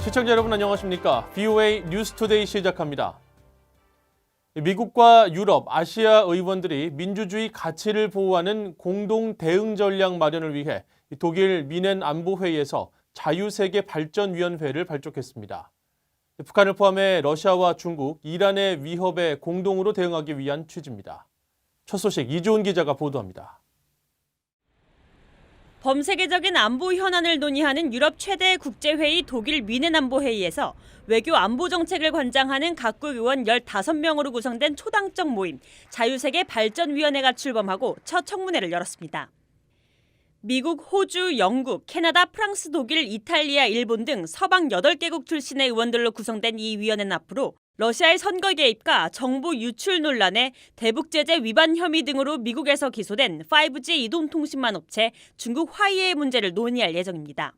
시청자 여러분 안녕하십니까? VOA 뉴스투데이 시작합니다. 미국과 유럽, 아시아 의원들이 민주주의 가치를 보호하는 공동 대응 전략 마련을 위해 독일 미넨 안보회의에서 자유세계 발전위원회를 발족했습니다. 북한을 포함해 러시아와 중국, 이란의 위협에 공동으로 대응하기 위한 취지입니다. 첫 소식 이주은 기자가 보도합니다. 범세계적인 안보 현안을 논의하는 유럽 최대 국제회의 독일 미넨 안보회의에서 외교 안보 정책을 관장하는 각국 의원 15명으로 구성된 초당적 모임 자유세계 발전위원회가 출범하고 첫 청문회를 열었습니다. 미국, 호주, 영국, 캐나다, 프랑스, 독일, 이탈리아, 일본 등 서방 8개국 출신의 의원들로 구성된 이 위원회는 앞으로 러시아의 선거 개입과 정보 유출 논란에 대북 제재 위반 혐의 등으로 미국에서 기소된 5G 이동통신망 업체 중국 화이의 문제를 논의할 예정입니다.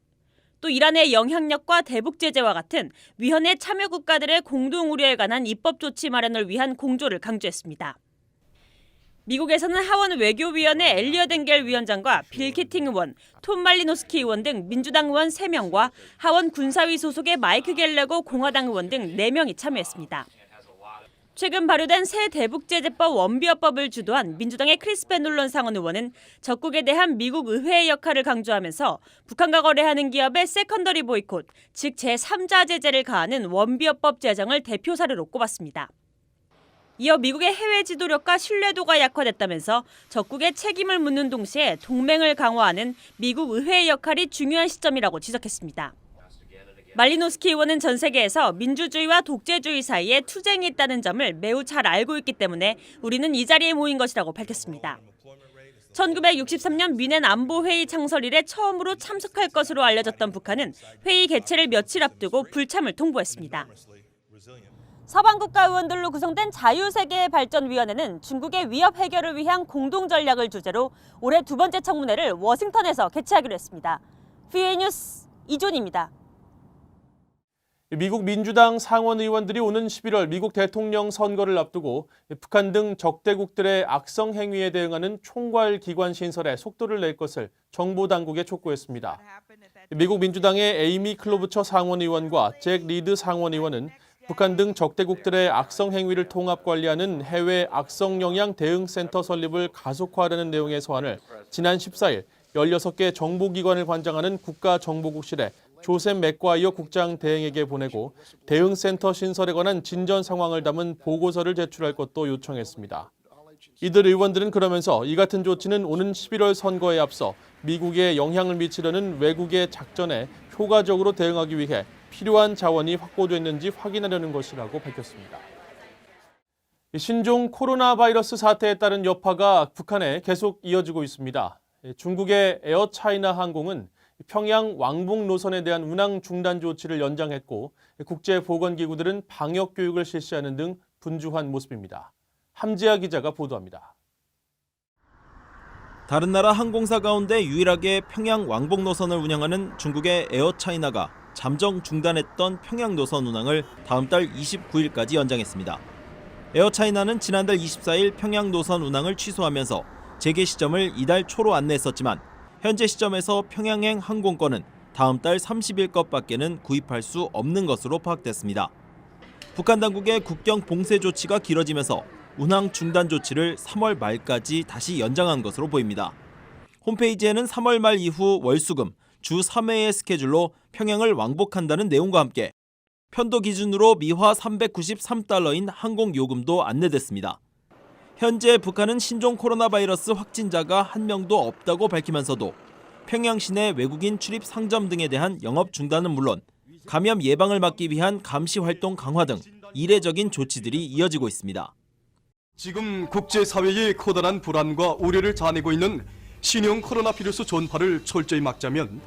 또 이란의 영향력과 대북 제재와 같은 위원회 참여 국가들의 공동 우려에 관한 입법 조치 마련을 위한 공조를 강조했습니다. 미국에서는 하원 외교위원회 엘리엇 엥겔 위원장과 빌 키팅 의원, 톰 말리노스키 의원 등 민주당 의원 3명과 하원 군사위 소속의 마이크 갤러거 공화당 의원 등 4명이 참여했습니다. 최근 발효된 새 대북제재법 원비어법을 주도한 민주당의 크리스 펜놀런 상원 의원은 적국에 대한 미국 의회의 역할을 강조하면서 북한과 거래하는 기업의 세컨더리 보이콧, 즉 제3자 제재를 가하는 원비어법 제정을 대표 사례로 꼽았습니다. 이어 미국의 해외 지도력과 신뢰도가 약화됐다면서 적국의 책임을 묻는 동시에 동맹을 강화하는 미국 의회의 역할이 중요한 시점이라고 지적했습니다. 말리노스키 의원은 전 세계에서 민주주의와 독재주의 사이에 투쟁이 있다는 점을 매우 잘 알고 있기 때문에 우리는 이 자리에 모인 것이라고 밝혔습니다. 1963년 미넨 안보회의 창설 이래 처음으로 참석할 것으로 알려졌던 북한은 회의 개최를 며칠 앞두고 불참을 통보했습니다. 서방 국가 의원들로 구성된 자유세계발전위원회는 중국의 위협 해결을 위한 공동 전략을 주제로 올해 2번째 청문회를 워싱턴에서 개최하기로 했습니다. VOA 뉴스 이존입니다. 미국 민주당 상원 의원들이 오는 11월 미국 대통령 선거를 앞두고 북한 등 적대국들의 악성 행위에 대응하는 총괄 기관 신설에 속도를 낼 것을 정보 당국에 촉구했습니다. 미국 민주당의 에이미 클로부처 상원 의원과 잭 리드 상원 의원은 북한 등 적대국들의 악성 행위를 통합 관리하는 해외 악성 영향 대응센터 설립을 가속화하려는 내용의 서한을 지난 14일 16개 정보기관을 관장하는 국가정보국실에 조셉 맥과이어 국장 대행에게 보내고 대응센터 신설에 관한 진전 상황을 담은 보고서를 제출할 것도 요청했습니다. 이들 의원들은 그러면서 이 같은 조치는 오는 11월 선거에 앞서 미국에 영향을 미치려는 외국의 작전에 효과적으로 대응하기 위해 필요한 자원이 확보됐는지 확인하려는 것이라고 밝혔습니다. 신종 코로나 바이러스 사태에 따른 여파가 북한에 계속 이어지고 있습니다. 중국의 에어차이나 항공은 평양 왕복 노선에 대한 운항 중단 조치를 연장했고 국제보건기구들은 방역 교육을 실시하는 등 분주한 모습입니다. 함지아 기자가 보도합니다. 다른 나라 항공사 가운데 유일하게 평양 왕복 노선을 운영하는 중국의 에어차이나가 잠정 중단했던 평양 노선 운항을 다음 달 29일까지 연장했습니다. 에어차이나는 지난달 24일 평양 노선 운항을 취소하면서 재개 시점을 이달 초로 안내했었지만 현재 시점에서 평양행 항공권은 다음 달 30일 것밖에는 구입할 수 없는 것으로 파악됐습니다. 북한 당국의 국경 봉쇄 조치가 길어지면서 운항 중단 조치를 3월 말까지 다시 연장한 것으로 보입니다. 홈페이지에는 3월 말 이후 월수금 주 3회의 스케줄로 평양을 왕복한다는 내용과 함께 편도 기준으로 미화 393달러인 항공 요금도 안내됐습니다. 현재 북한은 신종 코로나 바이러스 확진자가 한 명도 없다고 밝히면서도 평양 시내 외국인 출입 상점 등에 대한 영업 중단은 물론 감염 예방을 막기 위한 감시 활동 강화 등 이례적인 조치들이 이어지고 있습니다. 지금 국제사회의 커다란 불안과 우려를 자아내고 있는 신형 코로나 바이러스 전파를 철저히 막자면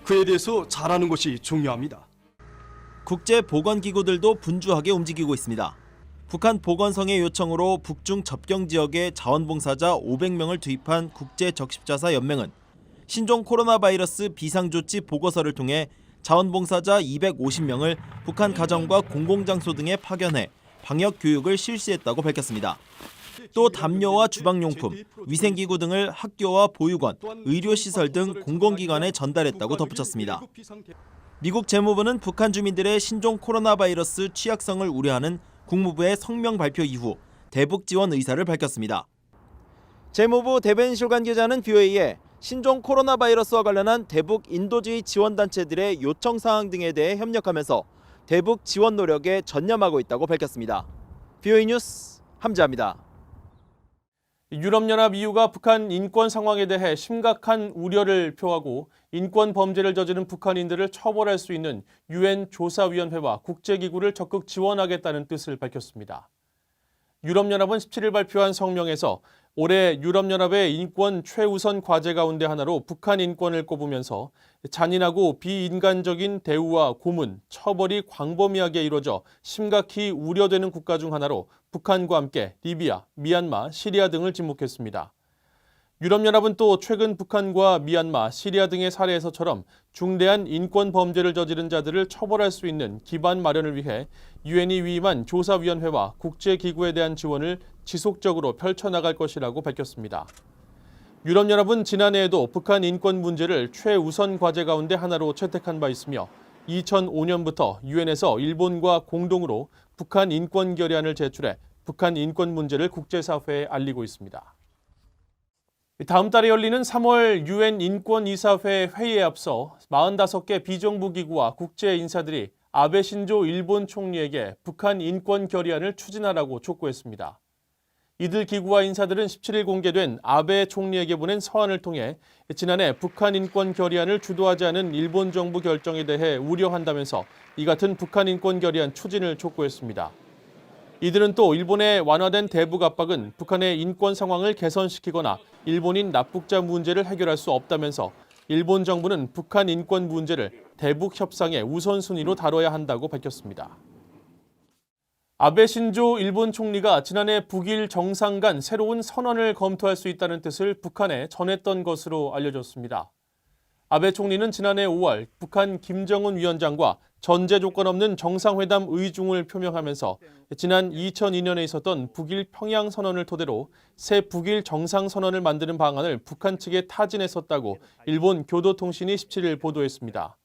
그에 대해서 잘하는 것이 중요합니다. 국제보건기구들도 분주하게 움직이고 있습니다. 북한 보건성의 요청으로 북중 접경 지역에 자원봉사자 500명을 투입한 국제적십자사 연맹은 신종 코로나 바이러스 비상조치 보고서를 통해 자원봉사자 250명을 북한 가정과 공공장소 등에 파견해 방역 교육을 실시했다고 밝혔습니다. 또 담요와 주방용품, 위생기구 등을 학교와 보육원, 의료시설 등 공공기관에 전달했다고 덧붙였습니다. 미국 재무부는 북한 주민들의 신종 코로나 바이러스 취약성을 우려하는 국무부의 성명 발표 이후 대북 지원 의사를 밝혔습니다. 재무부 대변인실 관계자는 BOA에 신종 코로나 바이러스와 관련한 대북 인도주의 지원단체들의 요청 사항 등에 대해 협력하면서 대북 지원 노력에 전념하고 있다고 밝혔습니다. BOA 뉴스 함지아입니다. 유럽연합 EU가 북한 인권 상황에 대해 심각한 우려를 표하고 인권 범죄를 저지른 북한인들을 처벌할 수 있는 UN 조사위원회와 국제기구를 적극 지원하겠다는 뜻을 밝혔습니다. 유럽연합은 17일 발표한 성명에서 올해 유럽연합의 인권 최우선 과제 가운데 하나로 북한 인권을 꼽으면서 잔인하고 비인간적인 대우와 고문, 처벌이 광범위하게 이루어져 심각히 우려되는 국가 중 하나로 북한과 함께 리비아, 미얀마, 시리아 등을 지목했습니다. 유럽연합은 또 최근 북한과 미얀마, 시리아 등의 사례에서처럼 중대한 인권 범죄를 저지른 자들을 처벌할 수 있는 기반 마련을 위해 유엔이 위임한 조사위원회와 국제기구에 대한 지원을 지속적으로 펼쳐나갈 것이라고 밝혔습니다. 유럽연합은 지난해에도 북한 인권 문제를 최우선 과제 가운데 하나로 채택한 바 있으며 2005년부터 유엔에서 일본과 공동으로 북한 인권 결의안을 제출해 북한 인권 문제를 국제사회에 알리고 있습니다. 다음 달에 열리는 3월 유엔 인권이사회 회의에 앞서 45개 비정부 기구와 국제 인사들이 아베 신조 일본 총리에게 북한 인권 결의안을 추진하라고 촉구했습니다. 이들 기구와 인사들은 17일 공개된 아베 총리에게 보낸 서한을 통해 지난해 북한 인권 결의안을 주도하지 않은 일본 정부 결정에 대해 우려한다면서 이 같은 북한 인권 결의안 추진을 촉구했습니다. 이들은 또 일본의 완화된 대북 압박은 북한의 인권 상황을 개선시키거나 일본인 납북자 문제를 해결할 수 없다면서 일본 정부는 북한 인권 문제를 대북 협상의 우선순위로 다뤄야 한다고 밝혔습니다. 아베 신조 일본 총리가 지난해 북일 정상 간 새로운 선언을 검토할 수 있다는 뜻을 북한에 전했던 것으로 알려졌습니다. 아베 총리는 지난해 5월 북한 김정은 위원장과 전제 조건 없는 정상회담 의중을 표명하면서 지난 2002년에 있었던 북일 평양 선언을 토대로 새 북일 정상 선언을 만드는 방안을 북한 측에 타진했었다고 일본 교도통신이 17일 보도했습니다.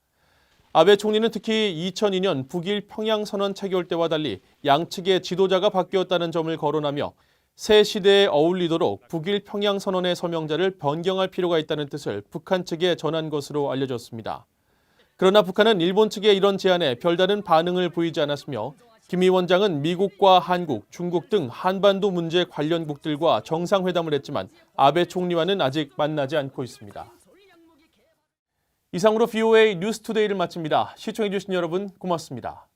아베 총리는 특히 2002년 북일 평양 선언 체결 때와 달리 양측의 지도자가 바뀌었다는 점을 거론하며 새 시대에 어울리도록 북일 평양 선언의 서명자를 변경할 필요가 있다는 뜻을 북한 측에 전한 것으로 알려졌습니다. 그러나 북한은 일본 측의 이런 제안에 별다른 반응을 보이지 않았으며 김 위원장은 미국과 한국, 중국 등 한반도 문제 관련국들과 정상회담을 했지만 아베 총리와는 아직 만나지 않고 있습니다. 이상으로 BOA 뉴스투데이를 마칩니다. 시청해주신 여러분 고맙습니다.